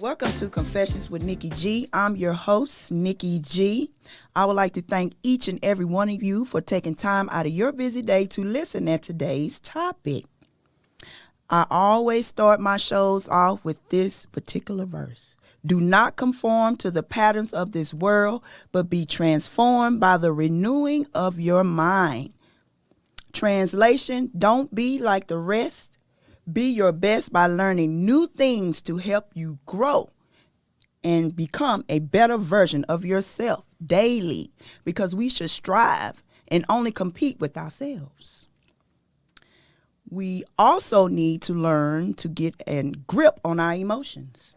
Welcome to Confessions with Nikki G. I'm your host, Nikki G. I would like to thank each and every one of you for taking time out of your busy day to listen at today's topic. I always start my shows off with this particular verse. Do not conform to the patterns of this world, but be transformed by the renewing of your mind. Translation, don't be like the rest. Be your best by learning new things to help you grow and become a better version of yourself daily, because we should strive and only compete with ourselves. We also need to learn to get a grip on our emotions.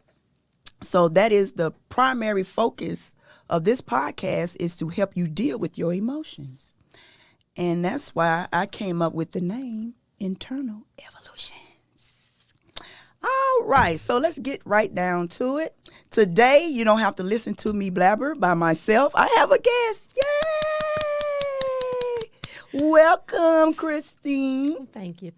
So that is the primary focus of this podcast, is to help you deal with your emotions. And that's why I came up with the name Internal Evolution. All right, so let's get right down to it. Today, you don't have to listen to me blabber by myself. I have a guest. Yay! Welcome, Christine. Thank you.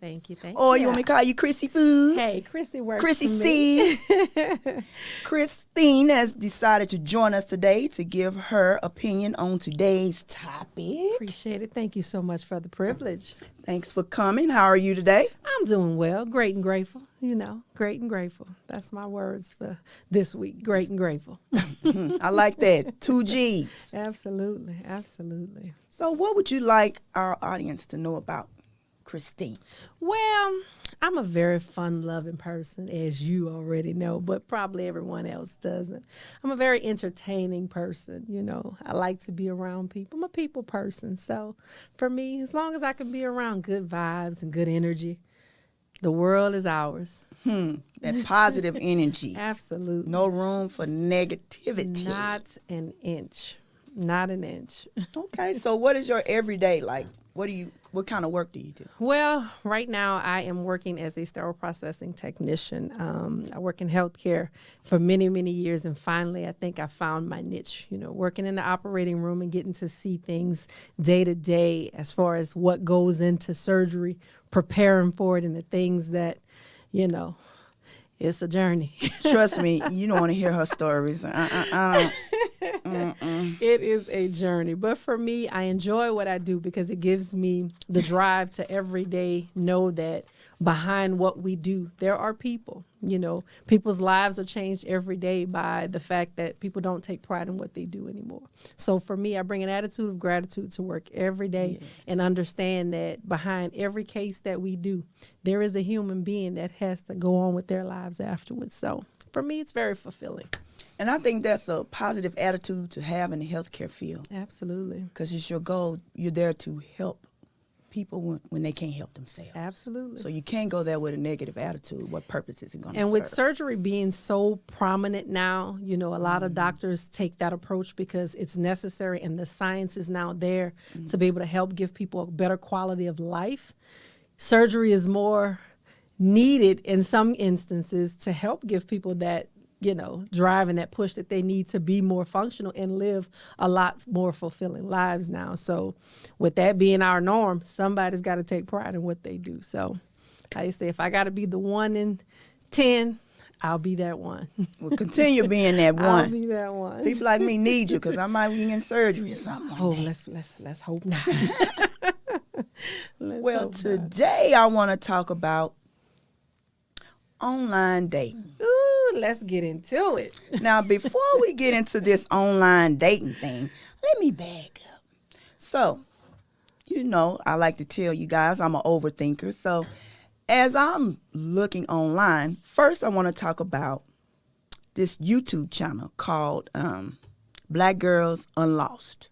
Or you want me to call you Chrissy Food? Hey, Chrissy works Chrissy for me. C. Christine has decided to join us today to give her opinion on today's topic. Appreciate it. Thank you so much for the privilege. Thanks for coming. How are you today? I'm doing well. Great and grateful. Great and grateful. That's my words for this week. Great and grateful. I like that. 2 G's. Absolutely. So what would you like our audience to know about Christine? Well, I'm a very fun-loving person, as you already know, but probably everyone else doesn't. I'm a very entertaining person, I like to be around people. I'm a people person. So for me, as long as I can be around good vibes and good energy, the world is ours. That positive energy. Absolutely. No room for negativity. Not an inch. Not an inch. Okay, so what is your everyday like? What kind of work do you do? Well, right now I am working as a sterile processing technician. I work in healthcare for many, many years, and finally I think I found my niche, working in the operating room and getting to see things day to day as far as what goes into surgery, preparing for it, and the things that, it's a journey. Trust me, you don't want to hear her stories. It is a journey. But for me, I enjoy what I do because it gives me the drive to every day know that behind what we do, there are people. People's lives are changed every day by the fact that people don't take pride in what they do anymore. So for me, I bring an attitude of gratitude to work every day. Yes. And understand that behind every case that we do, there is a human being that has to go on with their lives afterwards. So for me, it's very fulfilling. And I think that's a positive attitude to have in the healthcare field. Absolutely. Because it's your goal. You're there to help people when they can't help themselves. Absolutely. So you can't go there with a negative attitude. What purpose is it going to serve? And with surgery being so prominent now, a lot of doctors take that approach because it's necessary, and the science is now there to be able to help give people a better quality of life. Surgery is more needed in some instances to help give people that drive and that push that they need to be more functional and live a lot more fulfilling lives now. So with that being our norm, somebody's got to take pride in what they do. So I say, if I got to be the 1 in 10, I'll be that one. Well, continue being that one. I'll be that one. People like me need you because I might be in surgery or something. Let's hope not. Today I want to talk about online dating. Ooh, let's get into it. Now, before we get into this online dating thing, let me back up. So, I like to tell you guys I'm an overthinker. So, as I'm looking online, first I want to talk about this YouTube channel called Black Girls Unlost.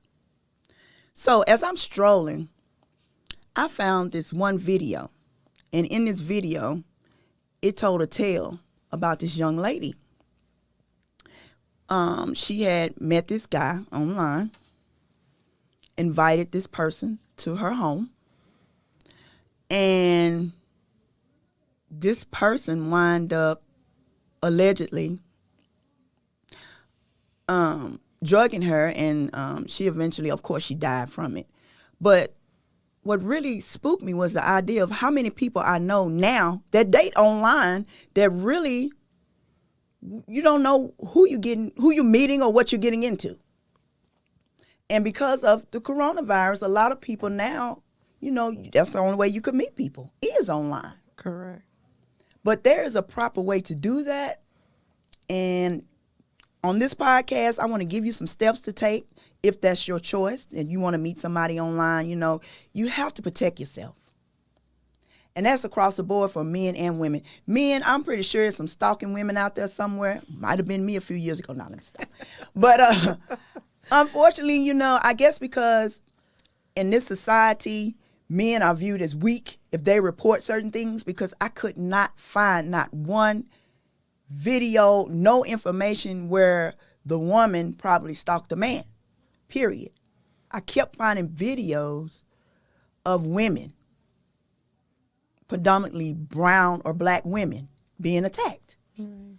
So, as I'm strolling, I found this one video. And in this video, it told a tale about this young lady. She had met this guy online, invited this person to her home, and this person wound up allegedly drugging her, and she eventually, of course, she died from it. But what really spooked me was the idea of how many people I know now that date online that really you don't know who you're meeting or what you're getting into. And because of the coronavirus, a lot of people now, that's the only way you can meet people is online. Correct. But there is a proper way to do that. And on this podcast, I want to give you some steps to take if that's your choice and you want to meet somebody online. You have to protect yourself. And that's across the board for men and women. Men, I'm pretty sure there's some stalking women out there somewhere. Might have been me a few years ago. No, let me stop. But unfortunately, I guess because in this society, men are viewed as weak if they report certain things, because I could not find not one video, no information where the woman probably stalked the man, period. I kept finding videos of women, predominantly brown or black women, being attacked. Mm.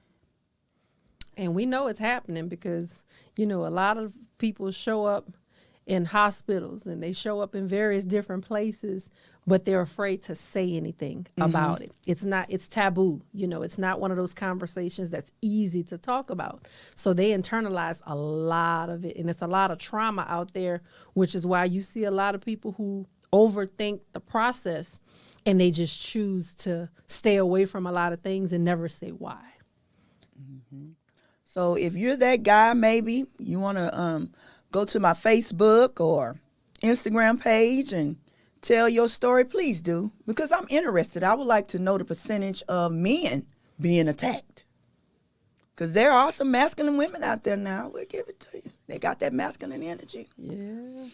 And we know it's happening because, a lot of people show up in hospitals and they show up in various different places, but they're afraid to say anything about it. It's taboo. It's not one of those conversations that's easy to talk about. So they internalize a lot of it, and it's a lot of trauma out there, which is why you see a lot of people who overthink the process and they just choose to stay away from a lot of things and never say why. Mm-hmm. So if you're that guy, maybe you want to go to my Facebook or Instagram page and tell your story, please do, because I'm interested. I would like to know the percentage of men being attacked, because there are some masculine women out there now. We'll give it to you. They got that masculine energy. Yeah.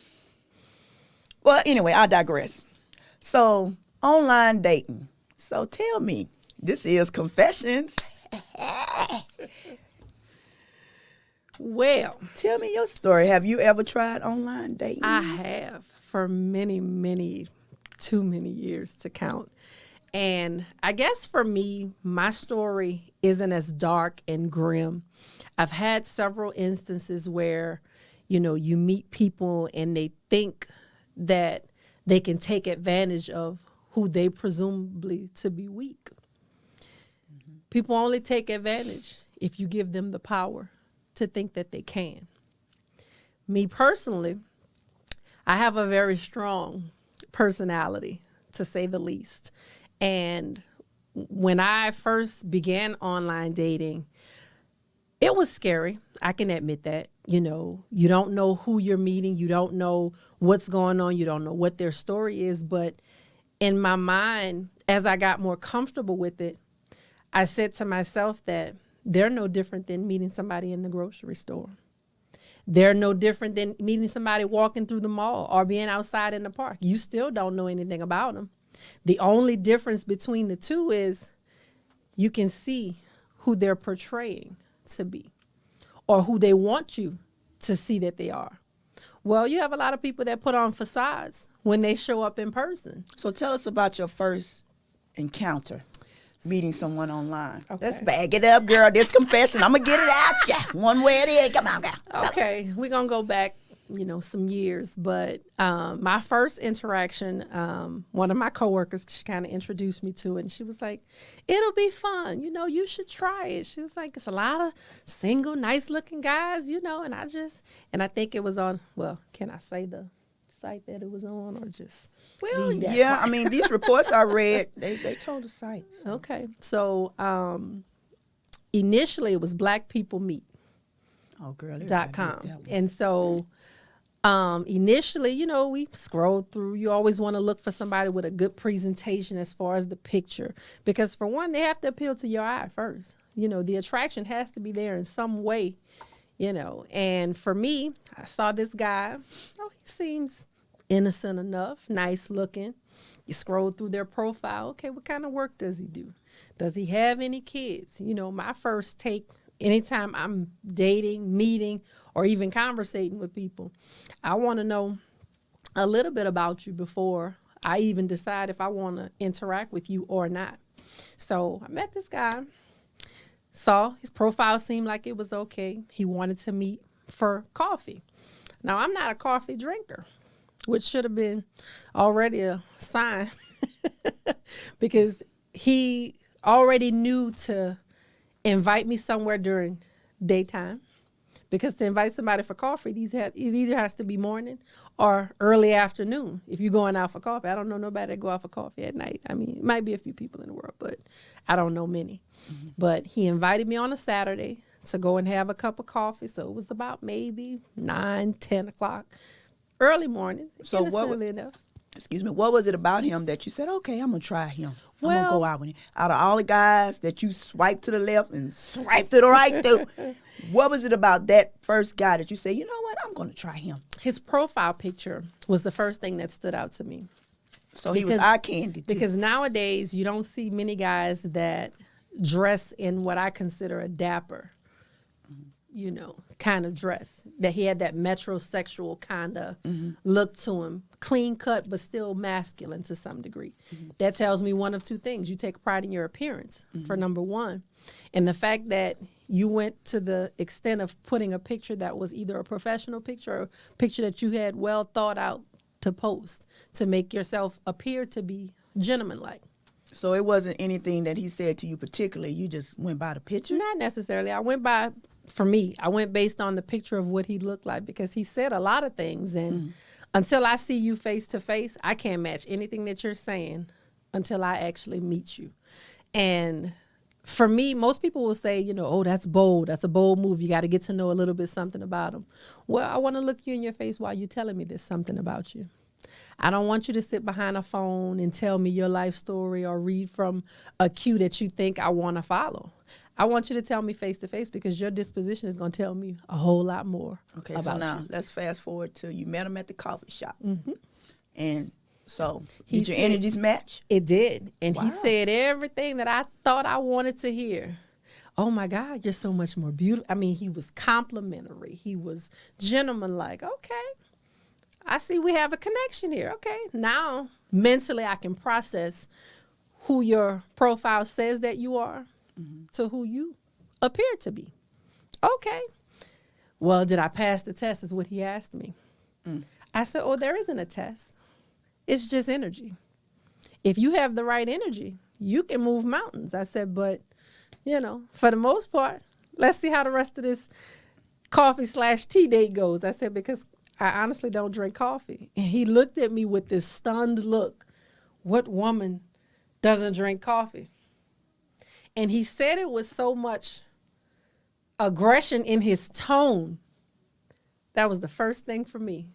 Well, anyway, I digress. So, online dating. So tell me, this is Confessions. Well, tell me your story. Have you ever tried online dating? I have for many, too many years to count. And I guess for me, my story isn't as dark and grim. I've had several instances where, you meet people and they think that they can take advantage of who they presumably to be weak. Mm-hmm. People only take advantage if you give them the power to think that they can. Me personally, I have a very strong personality, to say the least. And when I first began online dating, it was scary. I can admit that. You don't know who you're meeting. You don't know what's going on. You don't know what their story is. But in my mind, as I got more comfortable with it, I said to myself that they're no different than meeting somebody in the grocery store. They're no different than meeting somebody walking through the mall or being outside in the park. You still don't know anything about them. The only difference between the two is you can see who they're portraying to be or who they want you to see that they are. Well, you have a lot of people that put on facades when they show up in person. So tell us about your first encounter meeting someone online. Okay. Let's bag it up, girl. This confession, I'm going to get it out ya. One way it is. Come on, girl. Okay, we're going to go back, some years. But my first interaction, one of my coworkers, she kind of introduced me to it. And she was like, it'll be fun. You should try it. She was like, it's a lot of single, nice-looking guys, and I think it was on, well, can I say the site that it was on or just yeah, I mean, these reports I read, they told the site. So. Okay. So initially it was blackpeoplemeet.com. And so initially, we scrolled through. You always want to look for somebody with a good presentation as far as the picture, because for one, they have to appeal to your eye first. The attraction has to be there in some way. And for me, I saw this guy. Oh, he seems innocent enough, nice looking. You scroll through their profile. Okay, what kind of work does he do? Does he have any kids? My first take, anytime I'm dating, meeting, or even conversating with people, I want to know a little bit about you before I even decide if I want to interact with you or not. So I met this guy. Saw his profile seemed like it was okay. He wanted to meet for coffee. Now, I'm not a coffee drinker, which should have been already a sign because he already knew to invite me somewhere during daytime. Because to invite somebody for coffee, it either has to be morning or early afternoon. If you're going out for coffee, I don't know nobody that go out for coffee at night. I mean, it might be a few people in the world, but I don't know many. Mm-hmm. But he invited me on a Saturday to go and have a cup of coffee. So it was about maybe 9, 10 o'clock, early morning. So what was it about him that you said, okay, I'm going to try him? I'm going to go out with him. Out of all the guys that you swipe to the left and swipe to the right to, what was it about that first guy that you say, you know what, I'm going to try him? His profile picture was the first thing that stood out to me. So he was eye candy too. Because nowadays you don't see many guys that dress in what I consider a dapper, kind of dress. That he had that metrosexual kind of look to him. Clean cut, but still masculine to some degree. Mm-hmm. That tells me one of two things. You take pride in your appearance, for number one. And the fact that you went to the extent of putting a picture that was either a professional picture or a picture that you had well thought out to post to make yourself appear to be gentleman-like. So it wasn't anything that he said to you particularly. You just went by the picture? Not necessarily. I went based on the picture of what he looked like, because he said a lot of things. And until I see you face to face, I can't match anything that you're saying until I actually meet you. And for me, most people will say, oh, that's bold. That's a bold move. You got to get to know a little bit something about them. Well, I want to look you in your face while you're telling me there's something about you. I don't want you to sit behind a phone and tell me your life story or read from a cue that you think I want to follow. I want you to tell me face to face, because your disposition is going to tell me a whole lot more. Okay, about so now you. Let's fast forward to you met him at the coffee shop. Mm-hmm. And so did your energies match? It did. And Wow. he said everything that I thought I wanted to hear. Oh, my God, you're so much more beautiful. I mean, he was complimentary. He was gentleman-like. Okay, I see we have a connection here. Okay, now mentally I can process who your profile says that you are to who you appear to be. Okay. Well, did I pass the test is what he asked me. I said, oh, there isn't a test. It's just energy. If you have the right energy, you can move mountains. I said, but, for the most part, let's see how the rest of this coffee/tea date goes. I said, because I honestly don't drink coffee. And he looked at me with this stunned look. What woman doesn't drink coffee? And he said it with so much aggression in his tone. That was the first thing for me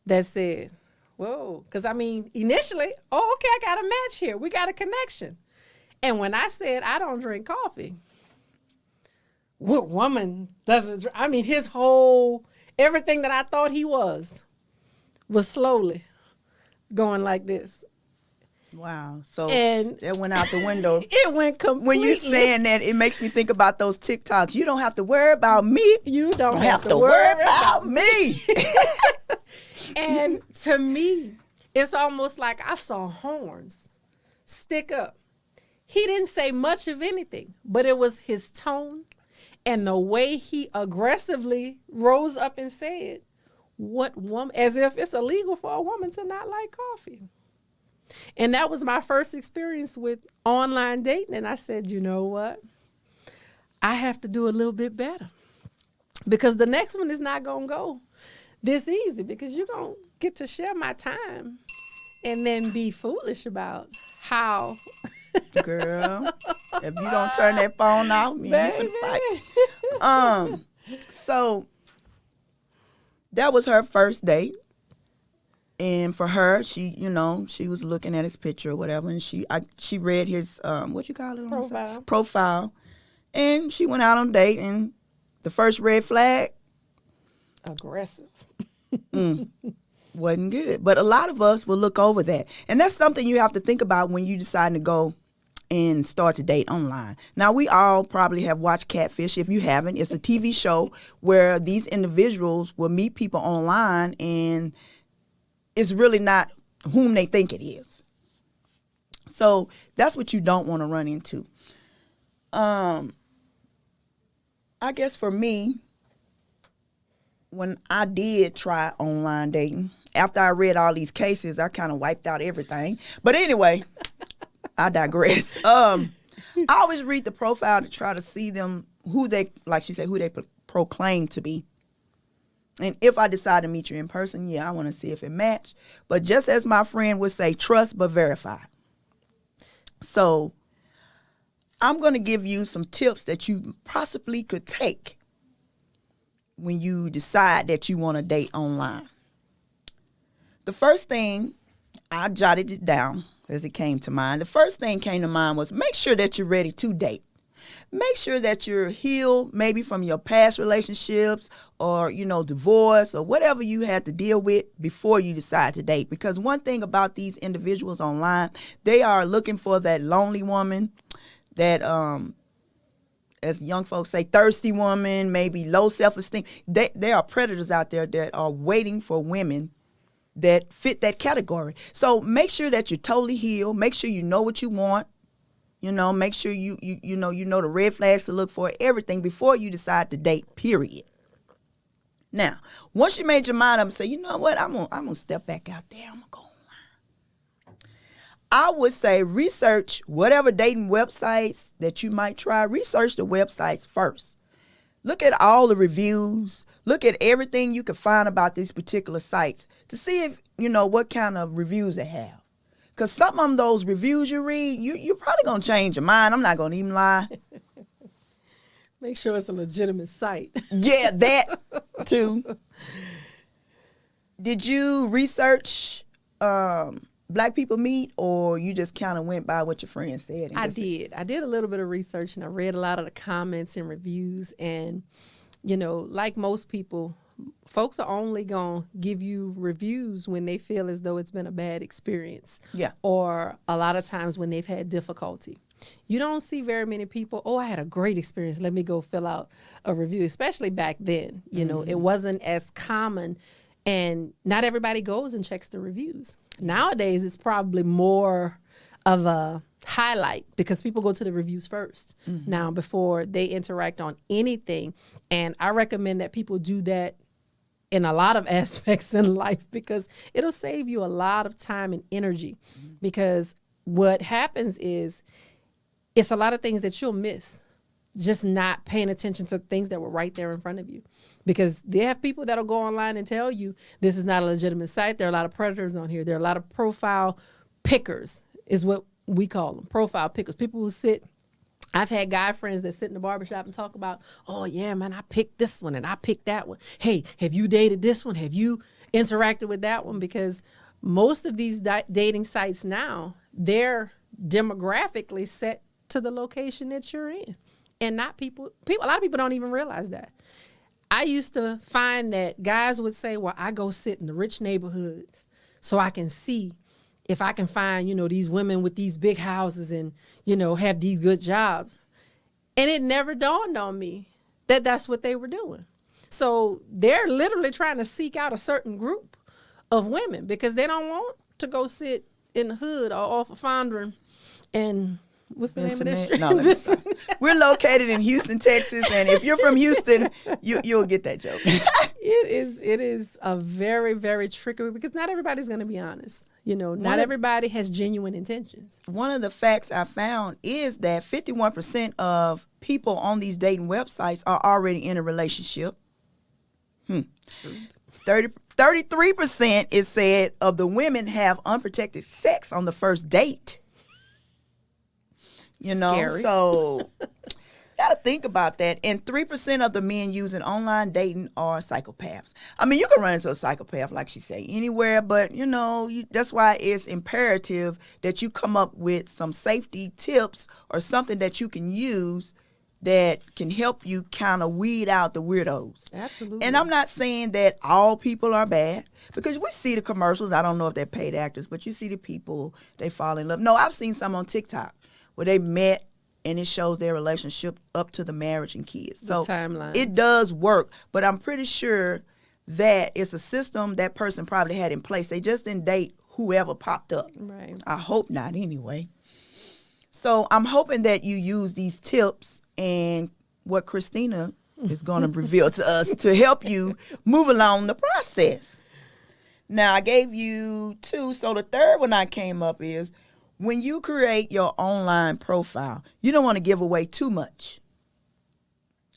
that said, whoa. Because, initially, oh, okay, I got a match here. We got a connection. And when I said I don't drink coffee, what woman doesn't drink? His whole, everything that I thought he was slowly going like this. Wow. So and that went out the window. It went completely. When you're saying that, it makes me think about those TikToks. You don't have to worry about me. You don't have to worry about me. And to me, it's almost like I saw horns stick up. He didn't say much of anything, but it was his tone and the way he aggressively rose up and said, what woman, as if it's illegal for a woman to not like coffee. And that was my first experience with online dating. And I said, you know what? I have to do a little bit better, because the next one is not going to go this easy, because you're going to get to share my time and then be foolish about how. Girl, if you don't turn that phone off, me and you finna fight. So that was her first date. And for her, she was looking at his picture or whatever, and she read his what you call it? Profile. And she went out on a date, and the first red flag, aggressive. Wasn't good. But a lot of us will look over that. And that's something you have to think about when you decide to go and start to date online. Now, we all probably have watched Catfish. If you haven't, it's a TV show where these individuals will meet people online, and it's really not whom they think it is. So that's what you don't want to run into. I guess for me, when I did try online dating, after I read all these cases, I kind of wiped out everything. But anyway, I digress. I always read the profile to try to see them, who they, like she said, who they proclaim to be. And if I decide to meet you in person, yeah, I want to see if it match. But just as my friend would say, trust but verify. So I'm going to give you some tips that you possibly could take when you decide that you want to date online. The first thing, I jotted it down as it came to mind. The first thing came to mind was make sure that you're ready to date. Make sure that you're healed maybe from your past relationships or, divorce or whatever you had to deal with before you decide to date. Because one thing about these individuals online, they are looking for that lonely woman, that, as young folks say, thirsty woman, maybe low self-esteem. There are predators out there that are waiting for women that fit that category. So make sure that you're totally healed. Make sure you know what you want. Make sure you know the red flags to look for, everything before you decide to date, period. Now, once you made your mind up and say, you know what, I'm gonna step back out there, I'm gonna go online. I would say research whatever dating websites that you might try. Research the websites first. Look at all the reviews. Look at everything you can find about these particular sites to see if, what kind of reviews they have. Because some of those reviews you read, you're probably going to change your mind. I'm not going to even lie. Make sure it's a legitimate site. Yeah, that too. Did you research Black People Meet, or you just kind of went by what your friends said? I did. I did a little bit of research, and I read a lot of the comments and reviews. And, like most people, folks are only going to give you reviews when they feel as though it's been a bad experience. Yeah. Or a lot of times when they've had difficulty. You don't see very many people, I had a great experience, let me go fill out a review, especially back then. It wasn't as common, and not everybody goes and checks the reviews. Nowadays, it's probably more of a highlight because people go to the reviews first now before they interact on anything. And I recommend that people do that in a lot of aspects in life because it'll save you a lot of time and energy. Because what happens is it's a lot of things that you'll miss just not paying attention to things that were right there in front of you. Because they have people that'll go online and tell you this is not a legitimate site. There are a lot of predators on here. There are a lot of profile pickers is what we call them, profile pickers. People who sit, I've had guy friends that sit in the barbershop and talk about, oh yeah, man, I picked this one and I picked that one. Hey, have you dated this one? Have you interacted with that one? Because most of these dating sites now, they're demographically set to the location that you're in. And not people, a lot of people don't even realize that. I used to find that guys would say, well, I go sit in the rich neighborhoods so I can see if I can find, these women with these big houses and, have these good jobs. And it never dawned on me that that's what they were doing. So they're literally trying to seek out a certain group of women because they don't want to go sit in the hood or off of Fondren and what's the name of this street? No, we're located in Houston, Texas, and if you're from Houston, you'll get that joke. It is a very, very tricky because not everybody's going to be honest. Not everybody has genuine intentions. One of the facts I found is that 51% of people on these dating websites are already in a relationship. 33% is said of the women have unprotected sex on the first date. Scary. So got to think about that. And 3% of the men using online dating are psychopaths. I mean, you can run into a psychopath, like she say, anywhere, but, that's why it's imperative that you come up with some safety tips or something that you can use that can help you kind of weed out the weirdos. Absolutely. And I'm not saying that all people are bad because we see the commercials. I don't know if they're paid actors, but you see the people, they fall in love. No, I've seen some on TikTok where they met and it shows their relationship up to the marriage and kids. So timeline. It does work, but I'm pretty sure that it's a system that person probably had in place. They just didn't date whoever popped up. Right. I hope not anyway. So I'm hoping that you use these tips and what Christina is going to reveal to us to help you move along the process. Now, I gave you 2, so the third one I came up is, When you create your online profile, you don't want to give away too much.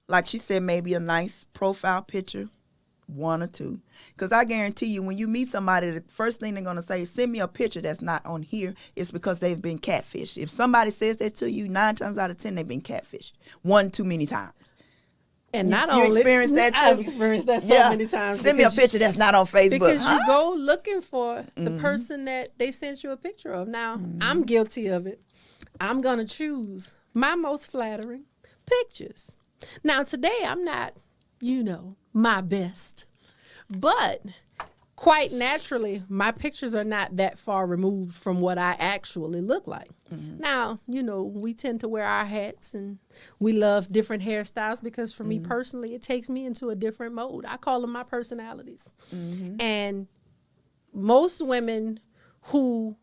Like she said, maybe a nice profile picture, one or two. Because I guarantee you, when you meet somebody, the first thing they're going to say is, send me a picture that's not on here. It's because they've been catfished. If somebody says that to you, 9 times out of 10, they've been catfished. One too many times. And You not only experienced that too? I've experienced that so many times. Send me a because picture that's not on Facebook. Because Huh? you go looking for the person that they sent you a picture of. Now, I'm guilty of it. I'm going to choose my most flattering pictures. Now, today, I'm not, my best. But quite naturally, my pictures are not that far removed from what I actually look like. Now, we tend to wear our hats and we love different hairstyles because for me personally, it takes me into a different mode. I call them my personalities. And most women who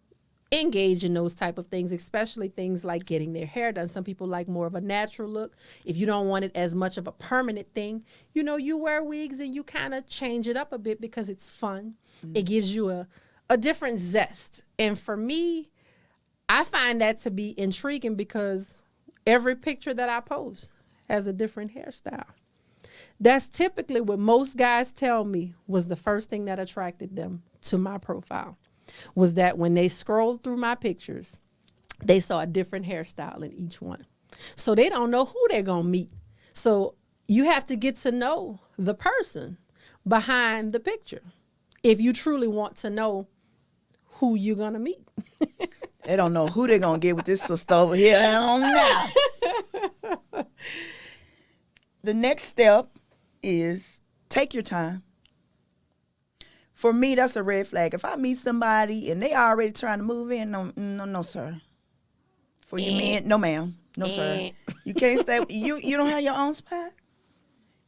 engage in those type of things, especially things like getting their hair done. Some people like more of a natural look. If you don't want it as much of a permanent thing, you wear wigs and you kind of change it up a bit because it's fun. It gives you a different zest. And for me, I find that to be intriguing because every picture that I post has a different hairstyle. That's typically what most guys tell me was the first thing that attracted them to my profile. Was that when they scrolled through my pictures, they saw a different hairstyle in each one. So they don't know who they're going to meet. So you have to get to know the person behind the picture if you truly want to know who you're going to meet. They don't know who they're going to get with this sister over here. I don't know. The next step is take your time. For me, that's a red flag. If I meet somebody and they already trying to move in, no, sir. For you men, no, ma'am. No, sir. You can't stay. You don't have your own spot?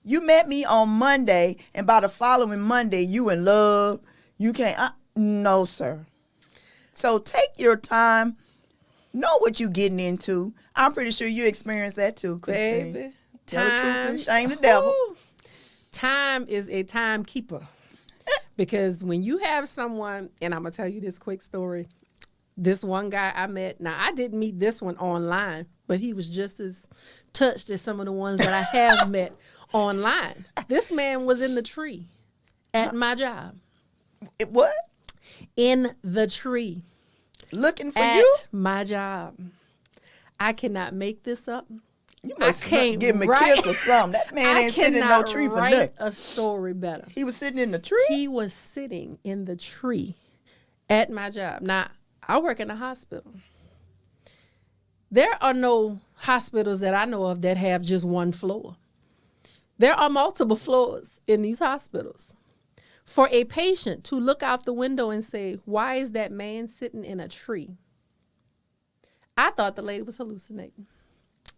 You met me on Monday, and by the following Monday, you in love. You can't. No, sir. So take your time. Know what you getting into. I'm pretty sure you experienced that too, Christine. Baby, tell the truth and shame the devil. Time is a timekeeper. Because when you have someone, and I'm going to tell you this quick story. This one guy I met, now I didn't meet this one online, but he was just as touched as some of the ones that I have met online. This man was in the tree at my job. What? In the tree. Looking for at you? My job. I cannot make this up. You must give him a kiss or something. That man ain't sitting in no tree for nothing. I cannot write a story better. He was sitting in the tree? He was sitting in the tree at my job. Now, I work in a hospital. There are no hospitals that I know of that have just one floor. There are multiple floors in these hospitals. For a patient to look out the window and say, why is that man sitting in a tree? I thought the lady was hallucinating.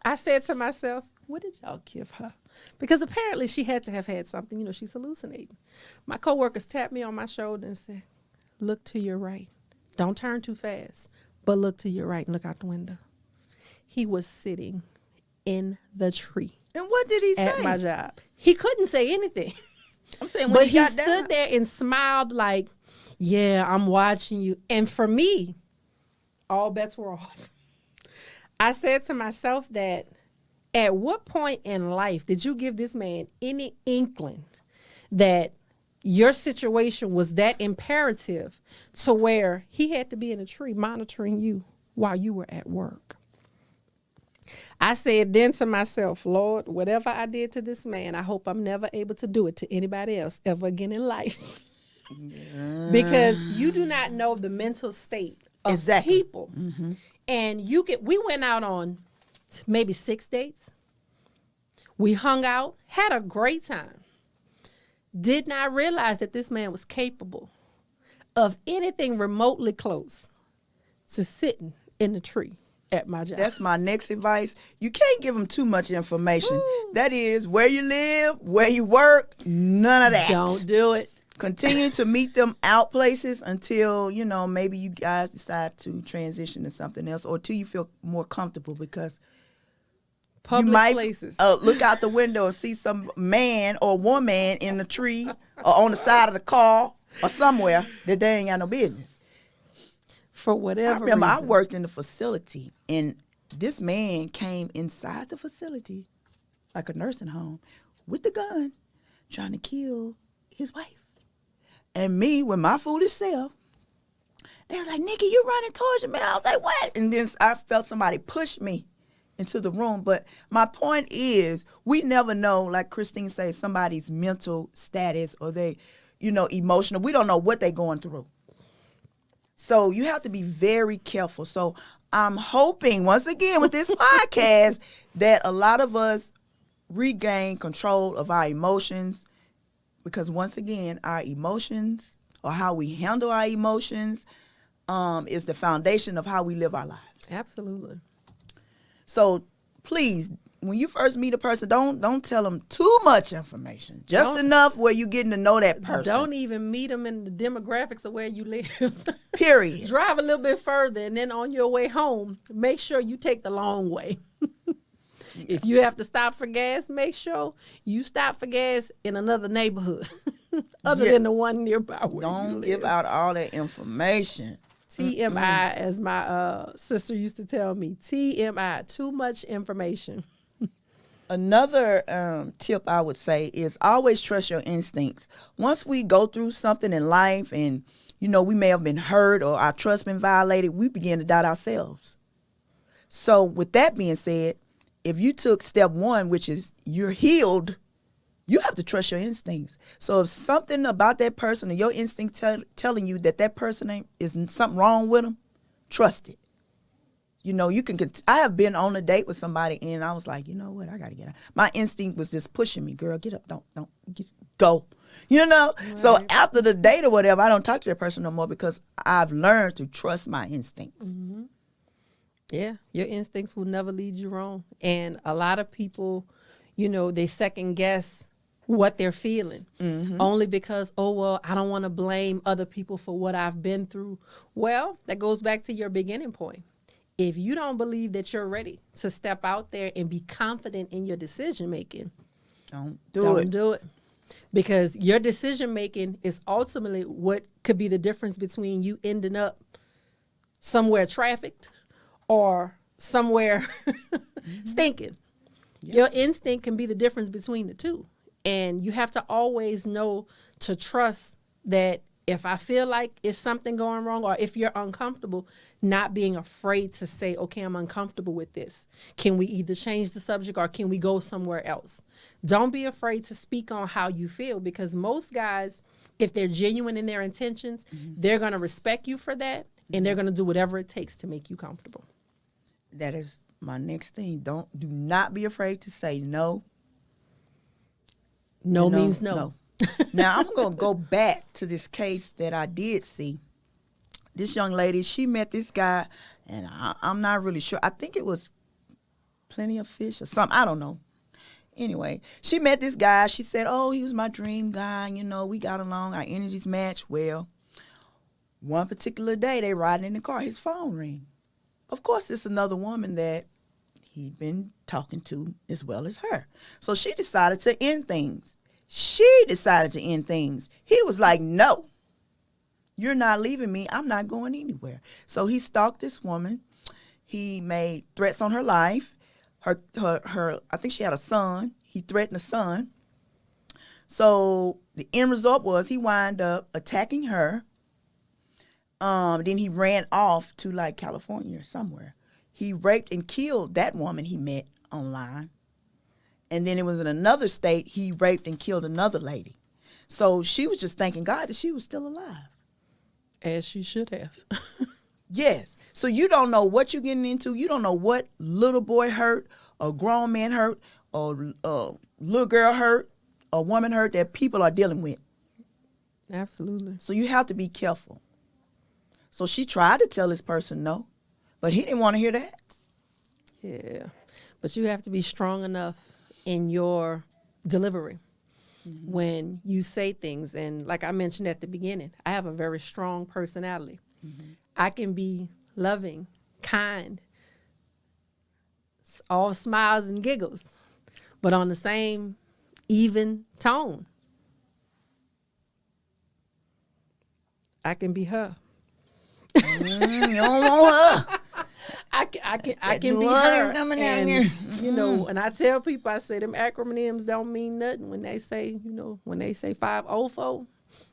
I said to myself, what did y'all give her? Because apparently she had to have had something. She's hallucinating. My coworkers tapped me on my shoulder and said, look to your right. Don't turn too fast, but look to your right and look out the window. He was sitting in the tree. And what did he say? At my job. He couldn't say anything. I'm saying when but he got stood down there and smiled like, yeah, I'm watching you. And for me, all bets were off. I said to myself that at what point in life did you give this man any inkling that your situation was that imperative to where he had to be in a tree monitoring you while you were at work? I said then to myself, Lord, whatever I did to this man, I hope I'm never able to do it to anybody else ever again in life. Because you do not know the mental state of people. Mm-hmm. And we went out on maybe 6 dates. We hung out, had a great time. Did not realize that this man was capable of anything remotely close to sitting in the tree at my job. That's my next advice. You can't give them too much information. That is where you live, where you work, none of that. Don't do it. Continue to meet them out places until, maybe you guys decide to transition to something else or till you feel more comfortable, because public you might places. Look out the window and see some man or woman in the tree or on the side of the car or somewhere that they ain't got no business. for I whatever remember I reason. worked in the facility, and this man came inside the facility, like a nursing home, with the gun, trying to kill his wife. And me, with my foolish self, they was like, Nikki, you running towards your man. I was like, what? And then I felt somebody push me into the room. But my point is, we never know, like Christine says, somebody's mental status or they, emotional. We don't know what they're going through. So you have to be very careful. So I'm hoping, once again, with this podcast, that a lot of us regain control of our emotions, because once again, our emotions or how we handle our emotions is the foundation of how we live our lives. Absolutely. So please, when you first meet a person, don't tell them too much information. Just enough where you're getting to know that person. Don't even meet them in the demographics of where you live. Period. Drive a little bit further, and then on your way home, make sure you take the long way. If you have to stop for gas, make sure you stop for gas in another neighborhood other than the one nearby where you Don't live. give out all that information. TMI, as my sister used to tell me, TMI, too much information. Another tip I would say is always trust your instincts. Once we go through something in life and, we may have been hurt or our trust been violated, we begin to doubt ourselves. So with that being said, if you took step one, which is you're healed, you have to trust your instincts. So if something about that person or your instinct telling you that person is something wrong with them, trust it. You can. I have been on a date with somebody and I was like, you know what? I got to get out. My instinct was just pushing me, girl, get up. Don't go. Right. So after the date or whatever, I don't talk to that person no more because I've learned to trust my instincts. Mm-hmm. Yeah, your instincts will never lead you wrong. And a lot of people, they second guess what they're feeling only because, I don't want to blame other people for what I've been through. Well, that goes back to your beginning point. If you don't believe that you're ready to step out there and be confident in your decision making, don't do it. Because your decision making is ultimately what could be the difference between you ending up somewhere trafficked or somewhere stinking. Yep. Your instinct can be the difference between the two. And you have to always know to trust that if I feel like it's something going wrong or if you're uncomfortable, not being afraid to say, okay, I'm uncomfortable with this. Can we either change the subject or can we go somewhere else? Don't be afraid to speak on how you feel because most guys, if they're genuine in their intentions, they're going to respect you for that and they're going to do whatever it takes to make you comfortable. That is my next thing. Do not be afraid to say no. No means no. Now, I'm going to go back to this case that I did see. This young lady, she met this guy, and I'm not really sure. I think it was Plenty of Fish or something. I don't know. Anyway, she met this guy. She said, he was my dream guy. We got along. Our energies matched well. One particular day, they riding in the car. His phone rang. Of course, it's another woman that he'd been talking to as well as her. So she decided to end things. He was like, no, you're not leaving me. I'm not going anywhere. So he stalked this woman. He made threats on her life. Her I think she had a son. He threatened the son. So the end result was he wound up attacking her. Then he ran off to like California or somewhere. He raped and killed that woman he met online. And then it was in another state, he raped and killed another lady. So she was just thanking God that she was still alive. As she should have. Yes. So you don't know what you're getting into. You don't know what little boy hurt, or grown man hurt, or little girl hurt, or woman hurt that people are dealing with. Absolutely. So you have to be careful. So she tried to tell this person no, but he didn't want to hear that. Yeah. But you have to be strong enough in your delivery when you say things. And like I mentioned at the beginning, I have a very strong personality. I can be loving, kind, all smiles and giggles, but on the same even tone. I can be her. You don't want her. I can be her. And, you know, and I tell people, I say them acronyms don't mean nothing. When they say, you know, when they say 504,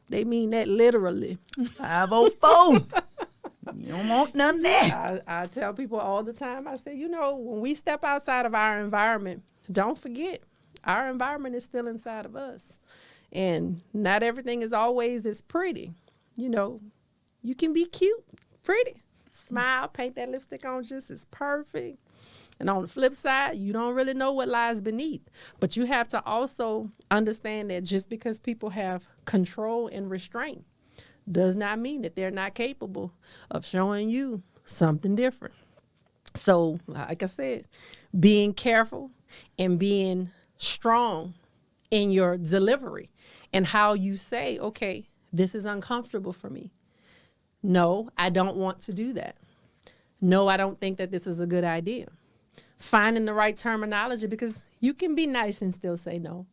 they mean that literally. 504. You don't want none of that. I tell people all the time, I say, you know, when we step outside of our environment, don't forget, our environment is still inside of us. And not everything is always as pretty. You know, you can be cute, pretty. Smile, paint that lipstick on just as perfect. And on the flip side, you don't really know what lies beneath. But you have to also understand that just because people have control and restraint does not mean that they're not capable of showing you something different. So, like I said, being careful and being strong in your delivery and how you say, okay, this is uncomfortable for me. No, I don't want to do that. No, I don't think that this is a good idea. Finding the right terminology, because you can be nice and still say no.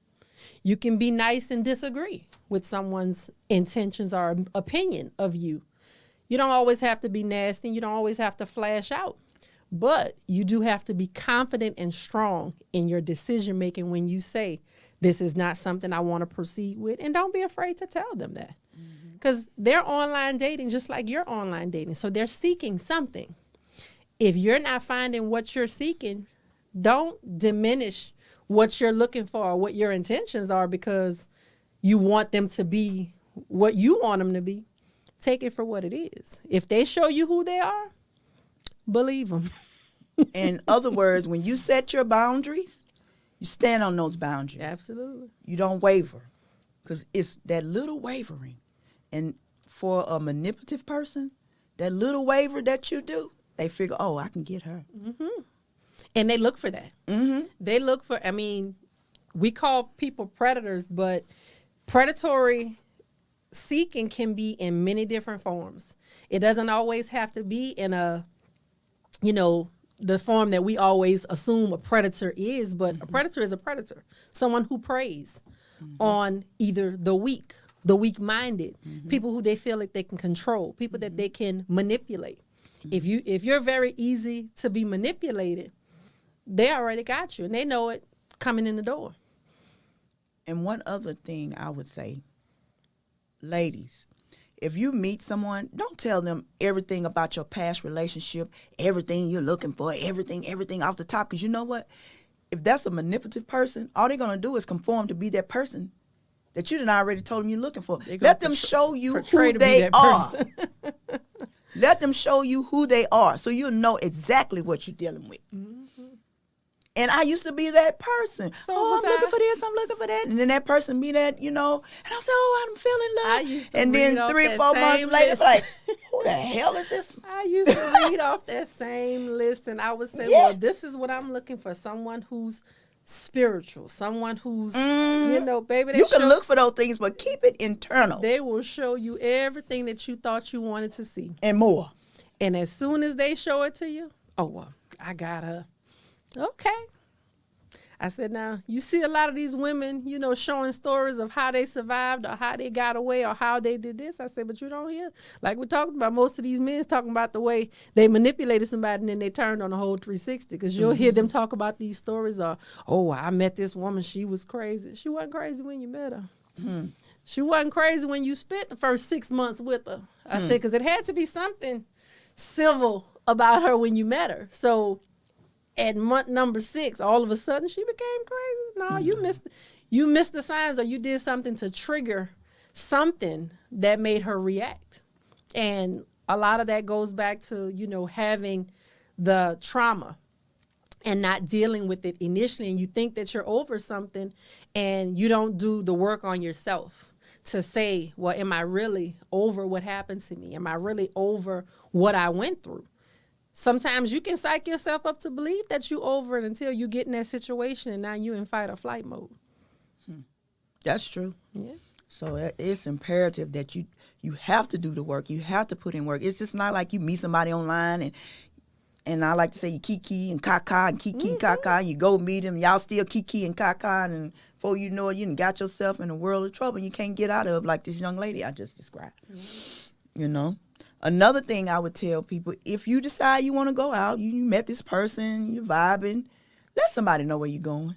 You can be nice and disagree with someone's intentions or opinion of you. You don't always have to be nasty. You don't always have to flash out. But you do have to be confident and strong in your decision making when you say, this is not something I want to proceed with. And don't be afraid to tell them that. Because they're online dating just like you're online dating. So they're seeking something. If you're not finding what you're seeking, don't diminish what you're looking for or what your intentions are because you want them to be what you want them to be. Take it for what it is. If they show you who they are, believe them. In other words, when you set your boundaries, you stand on those boundaries. Absolutely. You don't waver because it's that little wavering. And for a manipulative person, that little waver that you do, they figure, oh, I can get her. Mm-hmm. And they look for that. Mm-hmm. They look for, I mean, we call people predators, but predatory seeking can be in many different forms. It doesn't always have to be in a, you know, the form that we always assume a predator is, but a predator is a predator. Someone who preys on either the weak-minded, people who they feel like they can control, people that they can manipulate. If you're very easy to be manipulated, they already got you, and they know it coming in the door. And one other thing I would say, ladies, if you meet someone, don't tell them everything about your past relationship, everything you're looking for, everything off the top. Because you know what? If that's a manipulative person, all they're going to do is conform to be that person that you done already told them you're looking for. Let them show you who they are. Let them show you who they are so you'll know exactly what you're dealing with. Mm-hmm. And I used to be that person. So I'm looking for this, I'm looking for that. And then that person be that, you know, and I'm saying, oh, I'm feeling love. And then 3 or 4 months later, like, who the hell is this? I used to read off that same list and I would say, well, this is what I'm looking for. Someone who's spiritual, someone who's, you know, baby. You can look for those things, but keep it internal. They will show you everything that you thought you wanted to see. And more. And as soon as they show it to you, oh, well, I got her. Okay. I said, now, you see a lot of these women, you know, showing stories of how they survived or how they got away or how they did this. I said, but you don't hear, like we talked about, most of these men talking about the way they manipulated somebody and then they turned on the whole 360 because you'll hear them talk about these stories of, oh, I met this woman, she was crazy. She wasn't crazy when you met her. She wasn't crazy when you spent the first 6 months with her. I said, because it had to be something civil about her when you met her. So at month number 6, all of a sudden she became crazy. No, you missed the signs, or you did something to trigger something that made her react. And a lot of that goes back to, you know, having the trauma and not dealing with it initially. And you think that you're over something and you don't do the work on yourself to say, well, am I really over what happened to me? Am I really over what I went through? Sometimes you can psych yourself up to believe that you over it until you get in that situation and now you in fight or flight mode. That's true. Yeah. So it's imperative that you have to do the work. You have to put in work. It's just not like you meet somebody online and I like to say you kiki and kaka and kiki and kaka and you go meet them. Y'all still kiki and kaka and before you know it, you done got yourself in a world of trouble you can't get out of, like this young lady I just described. You know? Another thing I would tell people, if you decide you want to go out, you met this person, you're vibing, let somebody know where you're going.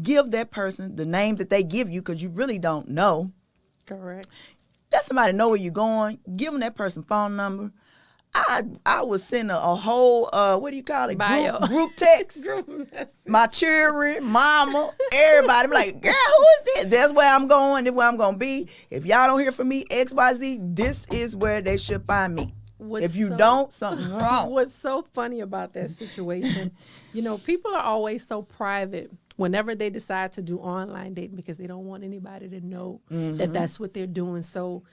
Give that person the name that they give you because you really don't know. Correct. Let somebody know where you're going. Give them that person's phone number. I would send a whole, what do you call it? Bio. Group text. Group message. My children, mama, everybody. I'm like, girl, who is this? That's where I'm going. That's where I'm going to be. If y'all don't hear from me, XYZ, this is where they should find me. If you don't, something's wrong. What's so funny about that situation, people are always so private whenever they decide to do online dating because they don't want anybody to know that that's what they're doing. So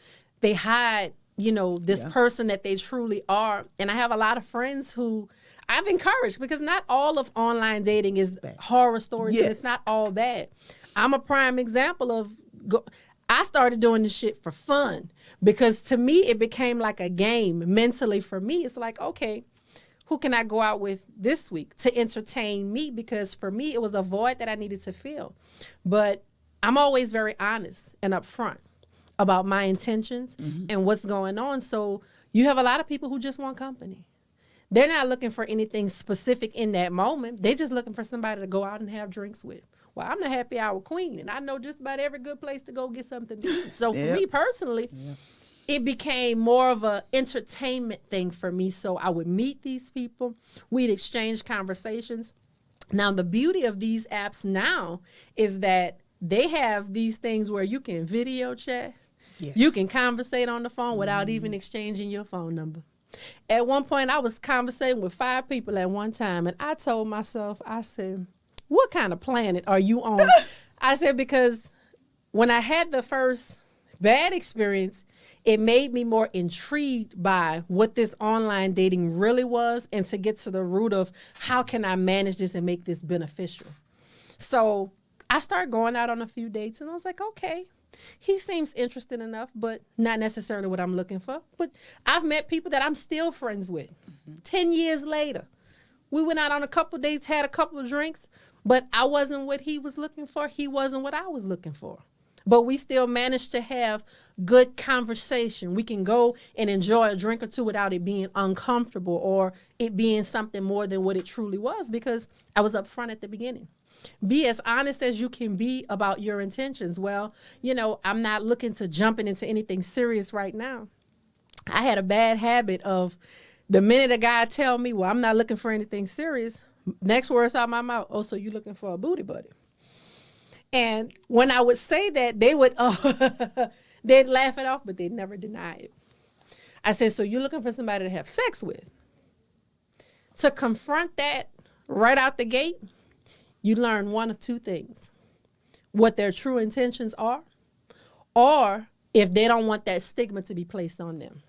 they hide, this person that they truly are. And I have a lot of friends who I've encouraged because not all of online dating is horror stories. And it's not all bad. I'm a prime example of I started doing this shit for fun because to me, it became like a game mentally for me. It's like, okay, who can I go out with this week to entertain me? Because for me, it was a void that I needed to fill. But I'm always very honest and upfront about my intentions and what's going on. So you have a lot of people who just want company. They're not looking for anything specific in that moment. They're just looking for somebody to go out and have drinks with. Well, I'm the happy hour queen, and I know just about every good place to go get something to eat. So for me personally, it became more of an entertainment thing for me. So I would meet these people. We'd exchange conversations. Now, the beauty of these apps now is that they have these things where you can video chat. Yes. You can conversate on the phone without even exchanging your phone number. At one point, I was conversating with 5 people at one time, and I told myself, I said, what kind of planet are you on? I said, because when I had the first bad experience, it made me more intrigued by what this online dating really was and to get to the root of how can I manage this and make this beneficial. So I started going out on a few dates, and I was like, okay, he seems interested enough, but not necessarily what I'm looking for. But I've met people that I'm still friends with 10 years later. We went out on a couple dates, had a couple of drinks, but I wasn't what he was looking for. He wasn't what I was looking for. But we still managed to have good conversation. We can go and enjoy a drink or two without it being uncomfortable or it being something more than what it truly was because I was upfront at the beginning. Be as honest as you can be about your intentions. Well, I'm not looking to jumping into anything serious right now. I had a bad habit of the minute a guy tell me, well, I'm not looking for anything serious, next words out my mouth, oh, so you looking for a booty buddy. And when I would say that, they would, they'd laugh it off, but they'd never deny it. I said, so you're looking for somebody to have sex with. To confront that right out the gate, you learn one of two things. What their true intentions are, or if they don't want that stigma to be placed on them.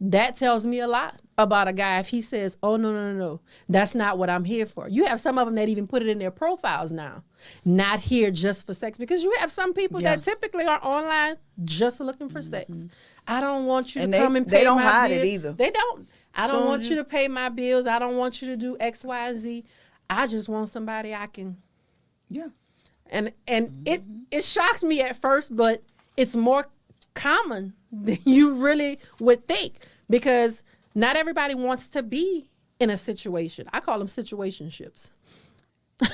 That tells me a lot about a guy if he says, oh, no, that's not what I'm here for. You have some of them that even put it in their profiles now. Not here just for sex. Because you have some people that typically are online just looking for sex. I don't want you to come and pay my bills. They don't hide it either. They don't. I don't want you to pay my bills. I don't want you to do X, Y, and Z. I just want somebody I can. Yeah. And it shocked me at first, but it's more common than you really would think because not everybody wants to be in a situation. I call them situationships.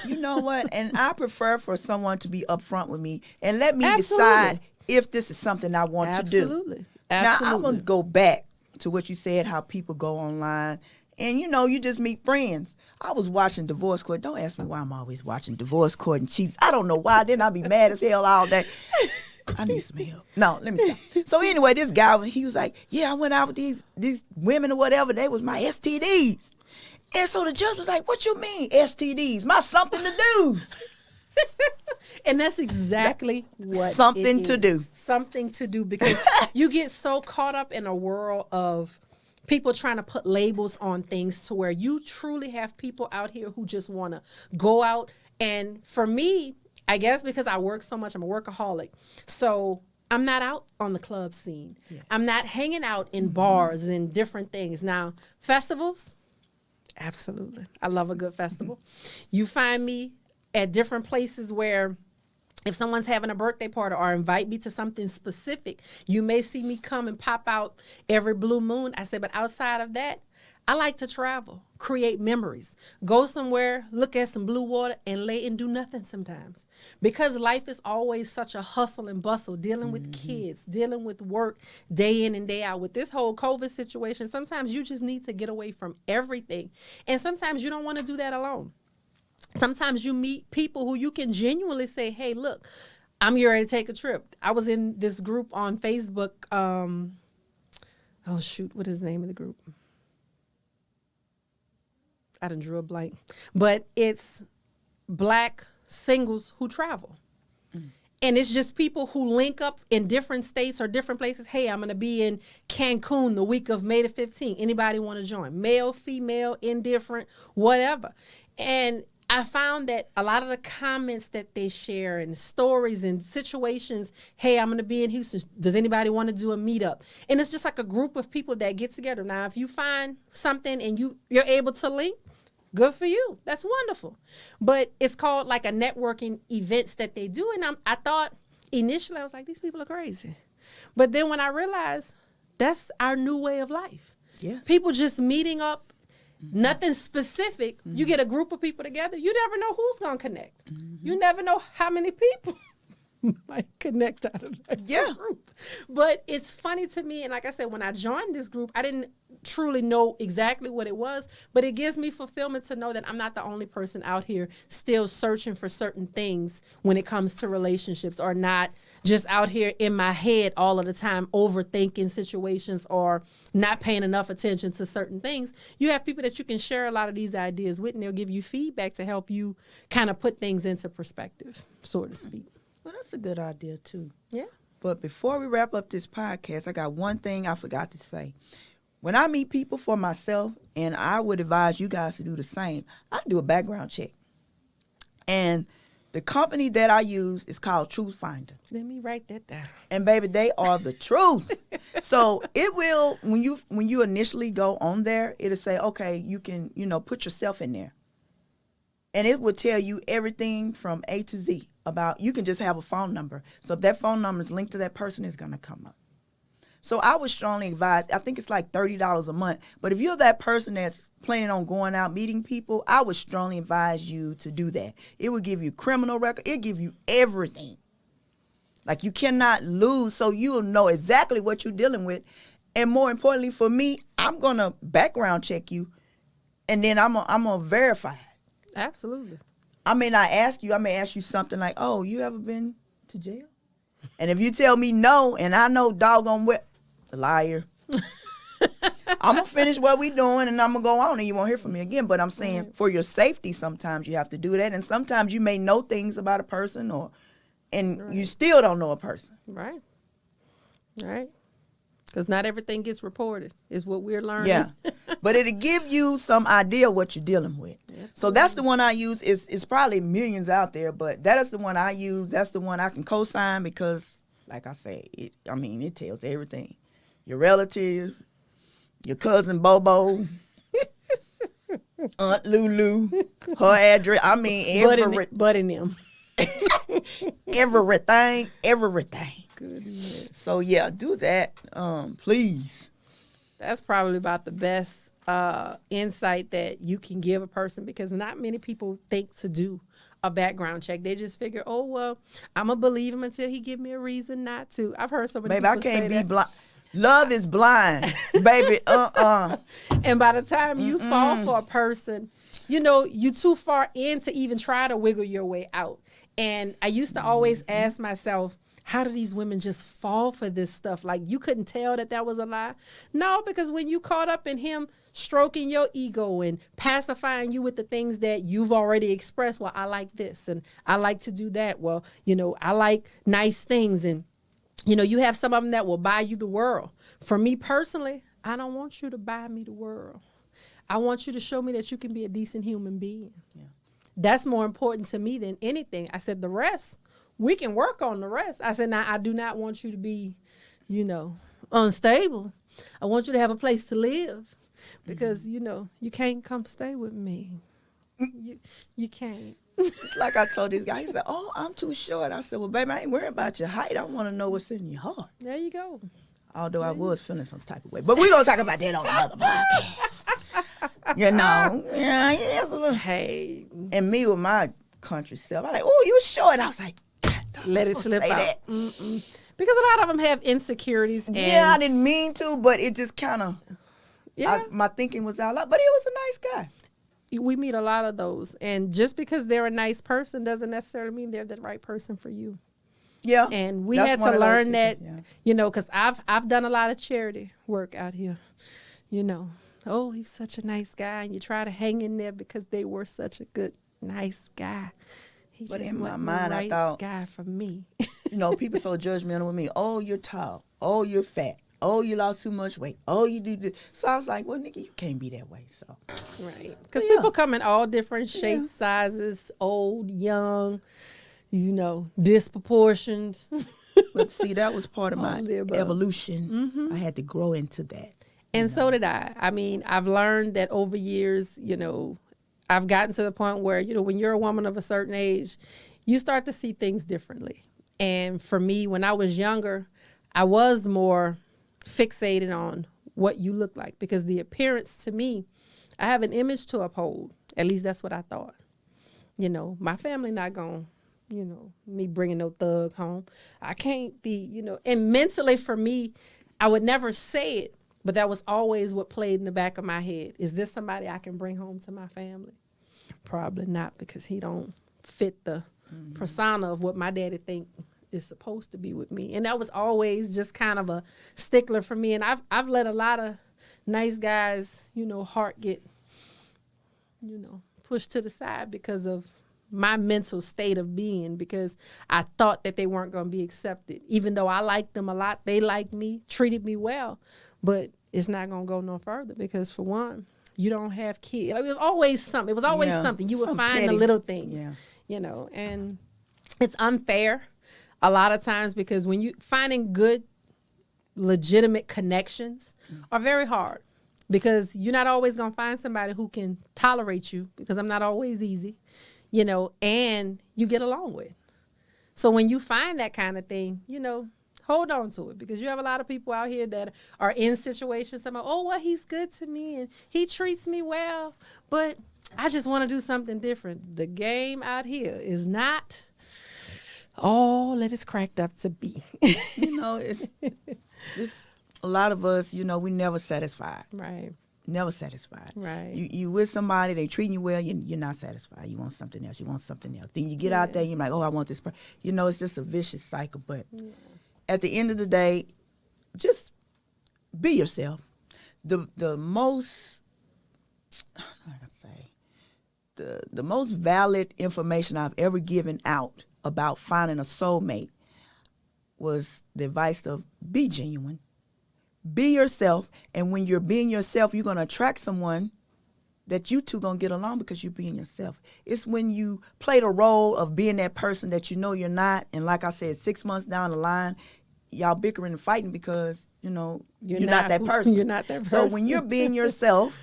You know what? And I prefer for someone to be upfront with me and let me decide if this is something I want to do. Absolutely. Now, I'm going to go back to what you said, how people go online. And, you just meet friends. I was watching Divorce Court. Don't ask me why I'm always watching Divorce Court and Cheats. I don't know why. Then I'll be mad as hell all day. I need some help. No, let me stop. So anyway, this guy, he was like, yeah, I went out with these women or whatever. They was my STDs. And so the judge was like, what you mean STDs? My something to do. And that's exactly what something to do. Something to do because you get so caught up in a world of people trying to put labels on things to where you truly have people out here who just want to go out. And for me, I guess because I work so much, I'm a workaholic. So I'm not out on the club scene. Yes. I'm not hanging out in bars and different things. Now, festivals, absolutely. I love a good festival. You find me at different places where If someone's having a birthday party or invite me to something specific, you may see me come and pop out every blue moon. I said, but outside of that, I like to travel, create memories, go somewhere, look at some blue water, and lay and do nothing sometimes. Because life is always such a hustle and bustle, dealing with kids, dealing with work day in and day out. With this whole COVID situation, sometimes you just need to get away from everything. And sometimes you don't want to do that alone. Sometimes you meet people who you can genuinely say, hey, look, I'm getting ready to take a trip. I was in this group on Facebook. What is the name of the group? I done drew a blank. But it's Black singles who travel. And it's just people who link up in different states or different places. Hey, I'm going to be in Cancun the week of May the 15th. Anybody want to join? Male, female, indifferent, whatever. And I found that a lot of the comments that they share and stories and situations, hey, I'm going to be in Houston. Does anybody want to do a meetup? And it's just like a group of people that get together. Now, if you find something and you're able to link, good for you. That's wonderful. But it's called like a networking events that they do. And I thought initially, I was like, these people are crazy. But then when I realized that's our new way of life. Yeah. People just meeting up. Nothing specific. You get a group of people together, you never know who's going to connect. You never know how many people might connect out of that group. But it's funny to me, and like I said, when I joined this group, I didn't truly know exactly what it was, but it gives me fulfillment to know that I'm not the only person out here still searching for certain things when it comes to relationships, or not just out here in my head all of the time overthinking situations or not paying enough attention to certain things. You have people that you can share a lot of these ideas with, and they'll give you feedback to help you kind of put things into perspective, so to speak. Well, that's a good idea, too. Yeah. But before we wrap up this podcast, I got one thing I forgot to say. When I meet people for myself, and I would advise you guys to do the same, I do a background check. And the company that I use is called Truth Finder. Let me write that down. And baby, they are the truth. So it will, when you initially go on there, it'll say, okay, you can, put yourself in there. And it will tell you everything from A to Z about, you can just have a phone number. So if that phone number is linked to that person, it's going to come up. So I would strongly advise, I think it's like $30 a month. But if you're that person that's planning on going out meeting people, I would strongly advise you to do that. It will give you criminal record. It'll give you everything. Like, you cannot lose, so you'll know exactly what you're dealing with. And more importantly for me, I'm going to background check you, and then I'm gonna verify it. Absolutely. I may ask you something like, oh, you ever been to jail? And if you tell me no, and I know doggone what, liar. I'm going to finish what we doing, and I'm going to go on, and you won't hear from me again. But I'm saying for your safety, sometimes you have to do that. And sometimes you may know things about a person, and you still don't know a person. Right. Right. Because not everything gets reported is what we're learning. Yeah. But it'll give you some idea what you're dealing with. Absolutely. So that's the one I use. It's probably millions out there, but that is the one I use. That's the one I can co-sign because, like I said, it tells everything. Your relatives, your cousin Bobo, Aunt Lulu, her address. Budding them. everything. Goodness. So yeah, do that, please. That's probably about the best insight that you can give a person, because not many people think to do a background check. They just figure, oh well, I'm gonna believe him until he give me a reason not to. I've heard so many people say that. Baby, I can't be blind. Love is blind, baby. And by the time you fall for a person, you're too far in to even try to wiggle your way out. And I used to always ask myself, how do these women just fall for this stuff? Like, you couldn't tell that was a lie? No, because when you caught up in him stroking your ego and pacifying you with the things that you've already expressed, well, I like this and I like to do that. Well, I like nice things. And, you have some of them that will buy you the world. For me personally, I don't want you to buy me the world. I want you to show me that you can be a decent human being. Yeah. That's more important to me than anything. I said, the rest, we can work on the rest. I said, now, I do not want you to be, unstable. I want you to have a place to live because, you can't come stay with me. You can't. It's like I told this guy, he said, "Oh, I'm too short." I said, "Well, baby, I ain't worried about your height. I want to know what's in your heart." There you go. Although I was feeling some type of way. But we're going to talk about that on another podcast. You know? Yeah, it's a little. Hey, And me with my country self, I'm like, "Oh, you short." I was like, let it slip out. Because a lot of them have insecurities. And Yeah, I didn't mean to, but it just kind of, yeah, my thinking was out loud. But he was a nice guy. we meet a lot of those. And just because they're a nice person doesn't necessarily mean they're the right person for you. Yeah. And we That's had one to of those learn people, that, yeah. you know, because I've done a lot of charity work out here. You know, oh, he's such a nice guy. And you try to hang in there because they were such a good, nice guy. He But just in my wasn't mind, the I right thought- guy for me. You know, people so judgmental with me. "Oh, you're tall. Oh, you're fat. Oh, you lost too much weight. Oh, you do this." So I was like, "Well, nigga, you can't be that way." So Right. Because Yeah. people come in all different shapes, sizes, old, young, you know, disproportioned. But see, that was part of my All the above. evolution. I had to grow into that. And so did I. I mean, I've learned that over years, you know, I've gotten to the point where, you know, when you're a woman of a certain age, you start to see things differently. And for me, when I was younger, I was more fixated on what you look like because the appearance to me, I have an image to uphold. At least that's what I thought. You know, my family not going, you know, me bringing no thug home. I can't be, you know, and mentally for me, I would never say it, but that was always what played in the back of my head. Is this somebody I can bring home to my family? Probably not, because he don't fit the persona of what my daddy think is supposed to be with me. And that was always just kind of a stickler for me. And I've let a lot of nice guys, you know, heart get, you know, pushed to the side because of my mental state of being, because I thought that they weren't going to be accepted. Even though I liked them a lot, they liked me, treated me well, but it's not going to go no further because, for one, you don't have kids. It was always something. It was always Yeah, something. You would something find the petty. little things, Yeah. you know, and it's unfair a lot of times because when you finding good, legitimate connections are very hard because you're not always going to find somebody who can tolerate you, because I'm not always easy, you know, and you get along with. So when you find that kind of thing, you know, hold on to it, because you have a lot of people out here that are in situations, some, oh, well, he's good to me and he treats me well, but I just want to do something different. The game out here is not all that it's cracked up to be. You know, it's a lot of us, you know, we never satisfied. Right. Never satisfied. Right. You with somebody, they treating you well, you're not satisfied. You want something else. You want something else. Then you get out there, you're like, oh, I want this. You know, it's just a vicious cycle. But at the end of the day, just be yourself. The most, how can I say, the most valid information I've ever given out about finding a soulmate was the advice of be genuine. Be yourself, and when you're being yourself, you're going to attract someone that you two going to get along because you're being yourself. It's when you play the role of being that person that you know you're not, and like I said, 6 months down the line, y'all bickering and fighting because, you know, you're not that person. You're not that person. So when you're being yourself,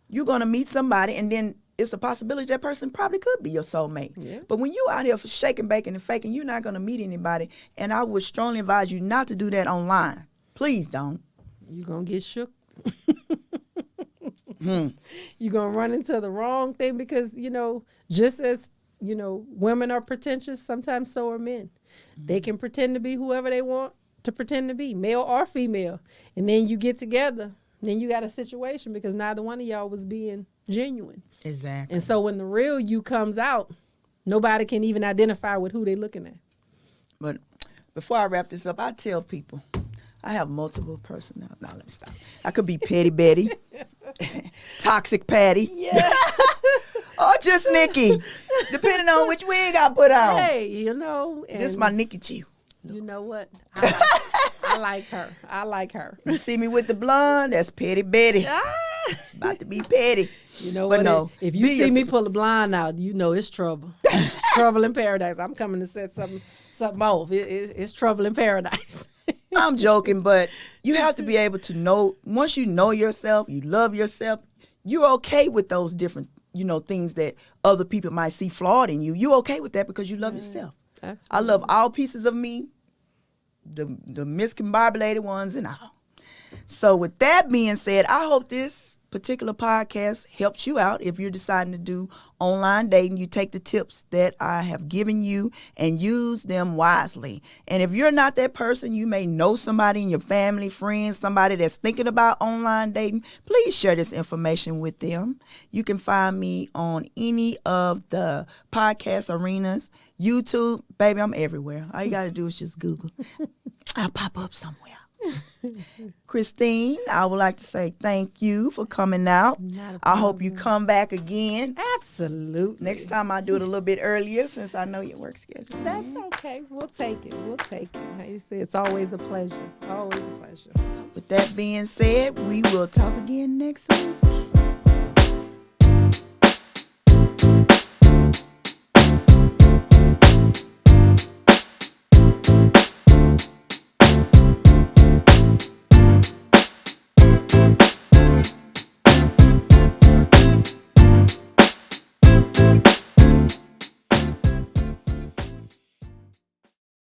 you're going to meet somebody, and then it's a possibility that person probably could be your soulmate. Yeah. But when you out here for shaking, baking, and faking, you're not going to meet anybody, and I would strongly advise you not to do that online. Please don't. You're going to get shook. You're going to run into the wrong thing because, you know, just as, you know, women are pretentious, sometimes so are men. They can pretend to be whoever they want to pretend to be, male or female. And then you get together, then you got a situation because neither one of y'all was being genuine. Exactly. And so when the real you comes out, nobody can even identify with who they looking at. But before I wrap this up, I tell people, I have multiple personalities. No, let me stop. I could be Petty Betty, Toxic Patty, Yeah. or just Nikki, depending on which wig I put on. Hey, you know. And This is my Nikki G. you know what? I like her. I like her. You see me with the blonde? That's Petty Betty. It's about to be petty. You know But what? no, if you be see me yourself. pull the blind out, you know it's trouble. Trouble in paradise. I'm coming to set something off. It's trouble in paradise. I'm joking, but you have to be able to know, once you know yourself, you love yourself, you're okay with those different things that other people might see flawed in you. You okay with that because you love yourself. Absolutely. I love all pieces of me, the miscombobulated ones and all. So with that being said, I hope this particular podcast helps you out. If you're deciding to do online dating, you take the tips that I have given you and use them wisely. And if you're not that person, you may know somebody in your family, friends, somebody that's thinking about online dating, please share this information with them. You can find me on any of the podcast arenas. YouTube, baby, I'm everywhere. All you got to do is just Google. I'll pop up somewhere. Christine, I would like to say thank you for coming out. I hope you come back again. Absolutely. Next time I do it a little bit earlier since I know your work schedule. That's okay. We'll take it. How you say, it's always a pleasure. Always a pleasure. With that being said, we will talk again next week.